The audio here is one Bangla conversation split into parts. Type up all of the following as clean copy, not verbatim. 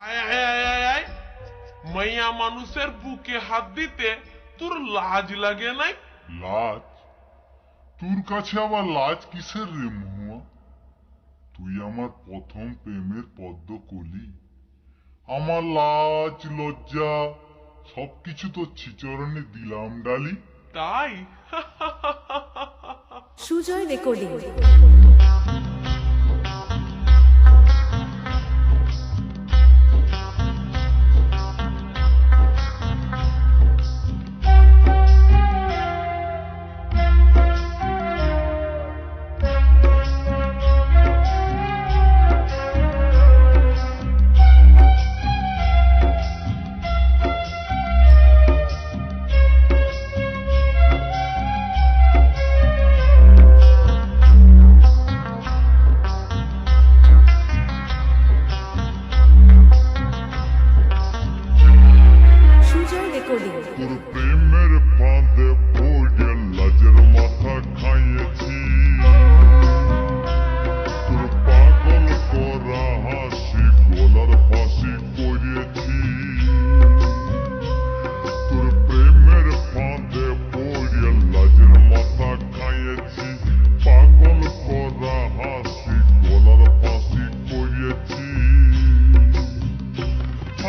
আয় আয় আয় আয় আয়, মাইয়া মানুষের বুকে হাত দিতে তোর লাজ লাগে নাই? লাজ? তোর কাছে আবার লাজ কিসের রে মহুয়া? তুই আমার প্রথম প্রেমের পদ্ম কলি। আমার লাজ লজ্জা সবকিছু তোর চিচরণে দিলাম ডালি। তাই? সুজয় রেকর্ডিং। তোর প্রেমের ফাঁদে পড়ে লাজের মাথা খাইয়েছি, তোর পাগল করা হাসি গলার ফাঁসি করিয়েছি। তোর প্রেমের ফাঁদে পড়ে লাজের মাথা খাইয়েছি, পাগল করা হাসি গলার ফাঁসি করিয়েছি।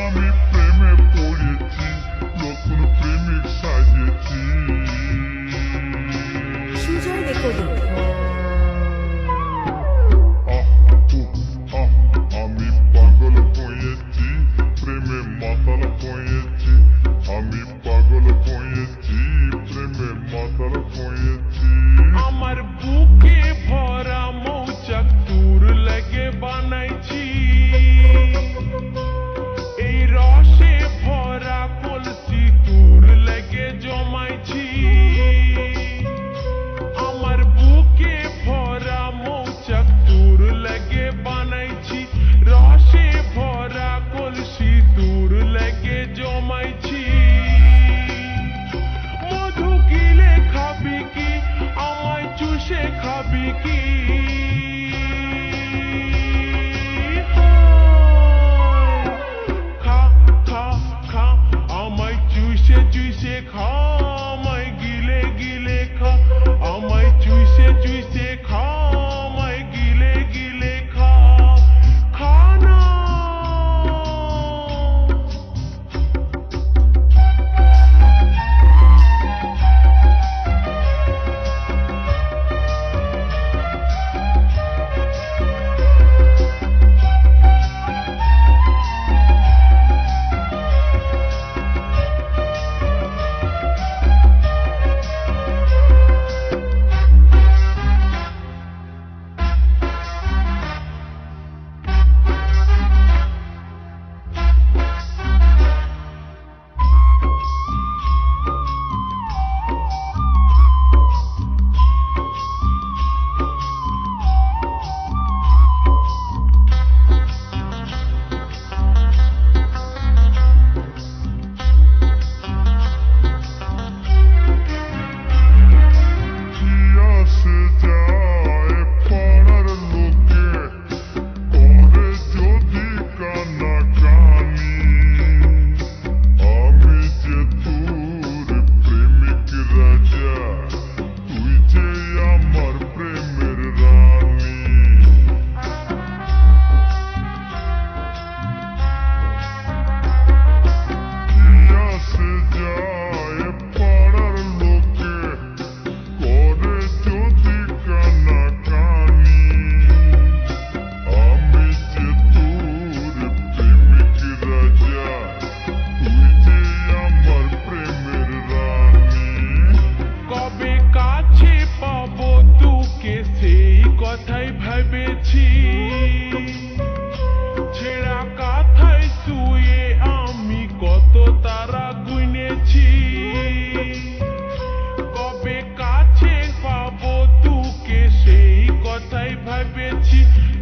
আমি প্রেমে পড়েছি, নতুন প্রেমিক সাজিয়েছি। সুজয় রেকর্ডিং। আমি পাগল হয়েছি, প্রেমে মাতাল হয়েছি। আমি পাগল হয়েছি, প্রেমে মাতাল হয়েছি। আমার বুকে ভরা মৌচাক তোর লাগে বানাইছি, এই রসে ভরা কলসি তোর লাগে জমাইছি। আমার বুকে ভরা মৌচাক তোর লাগে বানাইছি, রসে ভরা কলসি তোর লাগে জমাইছি। মধু গিলে খাবি কি, আমায় চুষে খাবি কি? খা খা খা, আমায় চুষে চুষে খা, আমায় গিলে গিলে খা। আমায় চুষে চুষে খা, আমায় গিলে গিলে খা। খা না। কথাই ভেবেছি, ছেঁড়া কাঁথায় শুয়ে আমি কত তারা গুনেছি। কবে কাছে পাবো তোকে সেই কথাই ভেবেছি,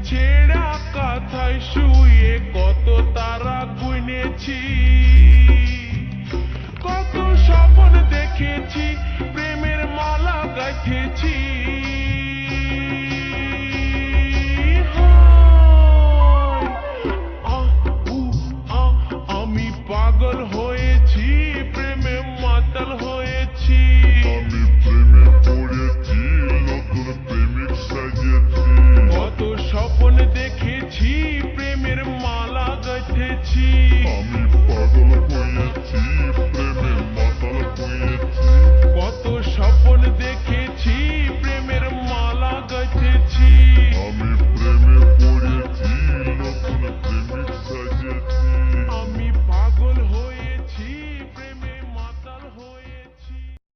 ছেঁড়া কাঁথায় শুয়ে কত তারা গুনেছি। কত স্বপ্ন দেখেছি, প্রেমের মালা গাঁথেছি।